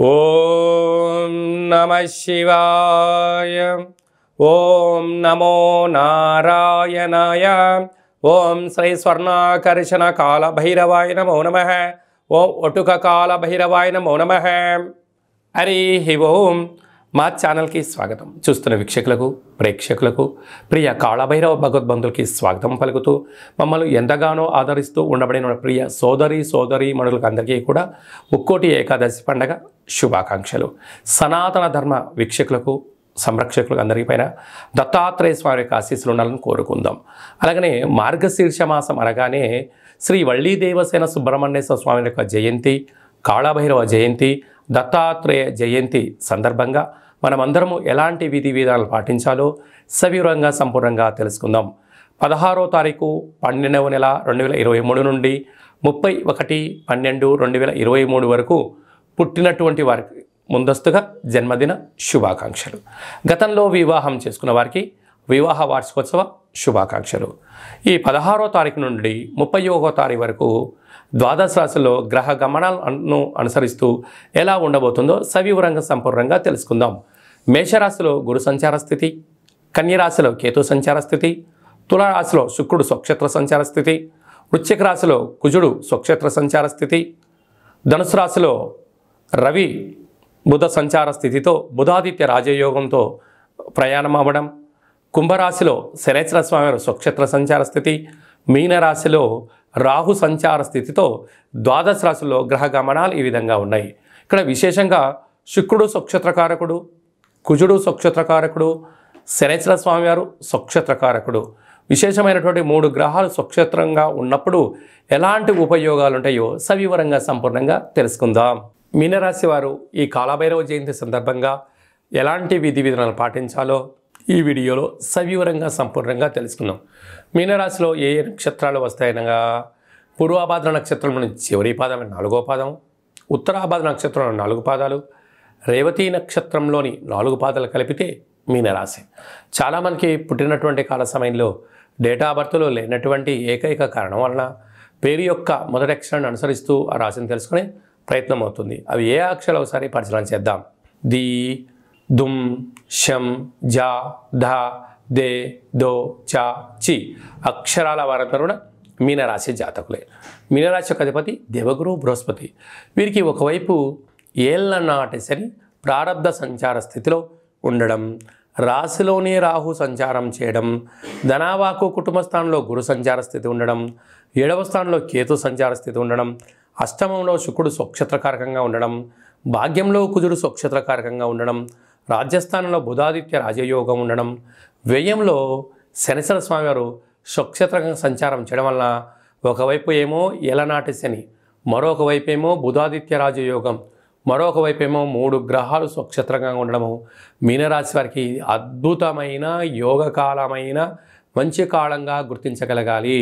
ఓం నమః శివాయ. ఓం నమో నారాయణాయ. ఓం శ్రీ స్వర్ణాకర్షణ కాల భైరవాయ నమో నమః. ఓం ఒటుక కాల భైరవాయ నమో నమః. హరి ఓం. మా ఛానల్కి స్వాగతం. చూస్తున్న వీక్షకులకు, ప్రేక్షకులకు, ప్రియ కాళభైరవ భగవద్బంధులకి స్వాగతం పలుకుతూ మమ్మల్ని ఎంతగానో ఆదరిస్తూ ఉండబడిన ప్రియ సోదరి మనులకు అందరికీ కూడా ముక్కోటి ఏకాదశి పండగ శుభాకాంక్షలు. సనాతన ధర్మ వీక్షకులకు, సంరక్షకులకు అందరికీ పైన దత్తాత్రేయ స్వామి యొక్క ఆశీస్సులు ఉండాలని కోరుకుందాం. అలాగనే మార్గశీర్ష మాసం అనగానే శ్రీ వళ్ళీ దేవసేన సుబ్రహ్మణ్యేశ్వర స్వామి యొక్క జయంతి, కాళభైరవ జయంతి, దత్తాత్రేయ జయంతి సందర్భంగా మనమందరము ఎలాంటి విధి విధానాలు పాటించాలో సవివరంగా సంపూర్ణంగా తెలుసుకుందాం. 16వ తారీఖు 12వ నెల 2023 నుండి 31/12/2023 వరకు పుట్టినటువంటి వారికి ముందస్తుగా జన్మదిన శుభాకాంక్షలు. గతంలో వివాహం చేసుకున్న వారికి వివాహ వార్షికోత్సవ శుభాకాంక్షలు. ఈ 16వ తారీఖు నుండి 31వ తారీఖు వరకు ద్వాదశ రాశుల్లో గ్రహ గమనాలను అనుసరిస్తూ ఎలా ఉండబోతుందో సవివరంగా సంపూర్ణంగా తెలుసుకుందాం. మేషరాశిలో గురు సంచార స్థితి, కన్యరాశిలో కేతు సంచార స్థితి, తులారాశిలో శుక్రుడు స్వక్షేత్ర సంచార స్థితి, వృశ్చిక రాశిలో కుజుడు స్వక్షేత్ర సంచార స్థితి, ధనుసు రాశిలో రవి బుధ సంచార స్థితితో బుధాదిత్య రాజయోగంతో ప్రయాణం అవ్వడం, కుంభరాశిలో శనేశ్వర స్వామి స్వక్షేత్ర సంచార స్థితి, మీనరాశిలో రాహు సంచార స్థితితో ద్వాదశ రాశుల్లో గ్రహ గమనాలు ఈ విధంగా ఉన్నాయి. ఇక్కడ విశేషంగా శుక్రుడు స్వక్షేత్రకారకుడు, కుజుడు స్వక్షేత్రకారకుడు, శనేశ్వర స్వామివారు స్వక్షేత్రకారకుడు. విశేషమైనటువంటి 3 గ్రహాలు స్వక్షేత్రంగా ఉన్నప్పుడు ఎలాంటి ఉపయోగాలు ఉంటాయో సవివరంగా సంపూర్ణంగా తెలుసుకుందాం. మీనరాశి వారు ఈ కాళభైరవ జయంతి సందర్భంగా ఎలాంటి విధి విధానాలు పాటించాలో ఈ వీడియోలో సవివరంగా సంపూర్ణంగా తెలుసుకుందాం. మీనరాశిలో ఏ నక్షత్రాలు వస్తాయనగా పూర్వాభాద్ర నక్షత్రంలోని చివరి పాదం 4వ పాదం, ఉత్తరాభాద్ర నక్షత్రంలో 4 పాదాలు, రేవతి నక్షత్రంలోని 4 పాదాలు కలిపితే మీనరాశి. చాలామందికి పుట్టినటువంటి కాల సమయంలో డేటా ఆఫ్ బర్త్లో లేనటువంటి ఏకైక కారణం వలన పేరు యొక్క మొదటి అక్షరాన్ని అనుసరిస్తూ ఆ రాశిని తెలుసుకునే ప్రయత్నం అవుతుంది. అవి ఏ అక్షరాలు ఒకసారి పరిశీలన చేద్దాం. ది, దుమ్, షం, జా, ధ, దే, దో, చా, చి అక్షరాల వారందరూ కూడా మీనరాశి జాతకులే. మీనరాశి యొక్క అధిపతి దేవగురు బృహస్పతి. వీరికి ఒకవైపు ఏళ్ల నాటి శని ప్రారబ్ధ సంచార స్థితిలో ఉండడం, రాశిలోనే రాహు సంచారం చేయడం, ధనావాకు కుటుంబ స్థానంలో గురు సంచార స్థితి ఉండడం, 7వ స్థానంలో కేతు సంచార స్థితి ఉండడం, అష్టమంలో శుక్రుడు స్వక్షేత్రకారకంగా ఉండడం, భాగ్యంలో కుజుడు స్వక్షేత్రకారకంగా ఉండడం, రాజ్యస్థానంలో బుధాదిత్య రాజయోగం ఉండడం, వ్యయంలో శనేశ్వర స్వామివారు స్వక్షేత్రకంగా సంచారం చేయడం వలన ఒకవైపు ఏమో ఏలనాటి శని, మరొక వైపు ఏమో బుధాదిత్య రాజయోగం, మరొక వైపు ఏమో 3 గ్రహాలు స్వక్షేత్రంగా ఉండడము మీనరాశి వారికి అద్భుతమైన యోగకాలమైన మంచి కాలంగా గుర్తించగలగాలి.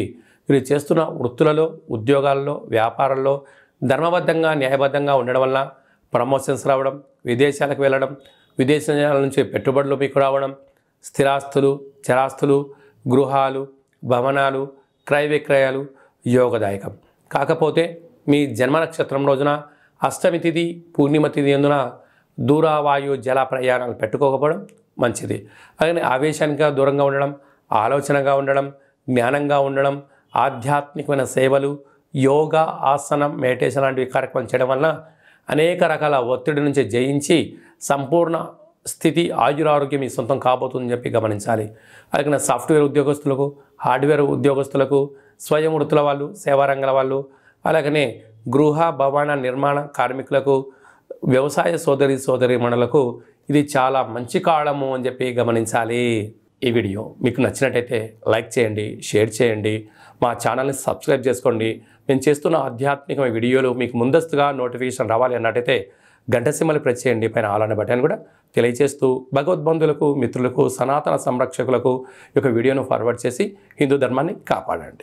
వీరు చేస్తున్న వృత్తులలో, ఉద్యోగాల్లో, వ్యాపారాల్లో ధర్మబద్ధంగా, న్యాయబద్ధంగా ఉండడం వలన ప్రమోషన్స్ రావడం, విదేశాలకు వెళ్ళడం, విదేశాల నుంచి పెట్టుబడులు మీకు రావడం, స్థిరాస్తులు, చరాస్తులు, గృహాలు, భవనాలు, క్రయ విక్రయాలు యోగదాయకం. కాకపోతే మీ జన్మ నక్షత్రం రోజున అష్టమి తిథి, పూర్ణిమ తిథి అందున దూరవాయు జల ప్రయాణాలు పెట్టుకోకపోవడం మంచిది. అలాగే ఆవేశానికి దూరంగా ఉండడం, ఆలోచనగా ఉండడం, జ్ఞానంగా ఉండడం, ఆధ్యాత్మికమైన సేవలు, యోగా, ఆసనం, మెడిటేషన్ లాంటివి కార్యక్రమం చేయడం వలన అనేక రకాల ఒత్తిడి నుంచి జయించి సంపూర్ణ స్థితి, ఆయురారోగ్యం మీ సొంతం కాబోతుందని చెప్పి గమనించాలి. అలాగే సాఫ్ట్వేర్ ఉద్యోగస్తులకు, హార్డ్వేర్ ఉద్యోగస్తులకు, స్వయం వృత్తుల వాళ్ళు, సేవారంగాల వాళ్ళు, అలాగనే గృహ భవన నిర్మాణ కార్మికులకు, వ్యవసాయ సోదరీమణులకు ఇది చాలా మంచి కాలము అని చెప్పి గమనించాలి. ఈ వీడియో మీకు నచ్చినట్టయితే లైక్ చేయండి, షేర్ చేయండి, మా ఛానల్ని సబ్స్క్రైబ్ చేసుకోండి. నేను చేస్తున్న ఆధ్యాత్మిక వీడియోలు మీకు ముందస్తుగా నోటిఫికేషన్ రావాలి అన్నట్టయితే గంట సింబల్ ప్రెస్ చేయండి. పైన ఆల్ అనే బటన్ కూడా తెలియజేస్తూ భగవద్బంధులకు, మిత్రులకు, సనాతన సంరక్షకులకు ఈ యొక్క వీడియోను ఫార్వర్డ్ చేసి హిందూ ధర్మాన్ని కాపాడండి.